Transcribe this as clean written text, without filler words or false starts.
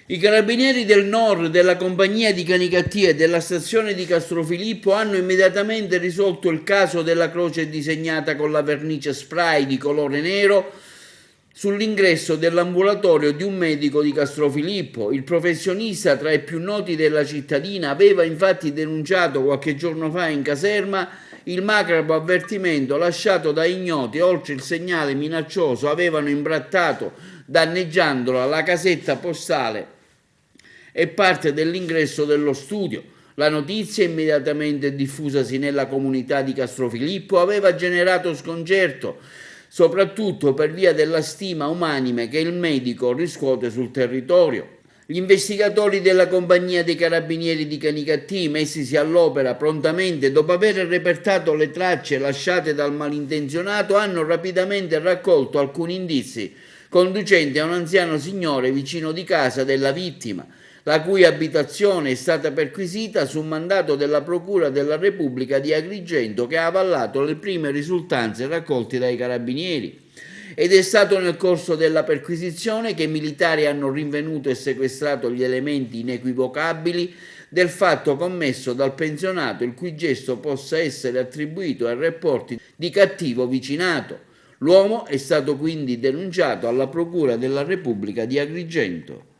I carabinieri del Nord, della compagnia di Canicattì e della stazione di Castrofilippo hanno immediatamente risolto il caso della croce disegnata con la vernice spray di colore nero sull'ingresso dell'ambulatorio di un medico di Castrofilippo. Il professionista, tra i più noti della cittadina, aveva infatti denunciato qualche giorno fa in caserma il macabro avvertimento lasciato da ignoti. Oltre il segnale minaccioso avevano imbrattato, danneggiandola, la casetta postale e parte dell'ingresso dello studio. La notizia, immediatamente diffusasi nella comunità di Castrofilippo, aveva generato sconcerto, soprattutto per via della stima umanime che il medico riscuote sul territorio. Gli investigatori della compagnia dei carabinieri di Canicattì, messisi all'opera prontamente dopo aver repertato le tracce lasciate dal malintenzionato, hanno rapidamente raccolto alcuni indizi conducenti a un anziano signore vicino di casa della vittima, la cui abitazione è stata perquisita su mandato della Procura della Repubblica di Agrigento, che ha avallato le prime risultanze raccolte dai carabinieri. Ed è stato nel corso della perquisizione che i militari hanno rinvenuto e sequestrato gli elementi inequivocabili del fatto commesso dal pensionato, il cui gesto possa essere attribuito a rapporti di cattivo vicinato. L'uomo è stato quindi denunciato alla Procura della Repubblica di Agrigento.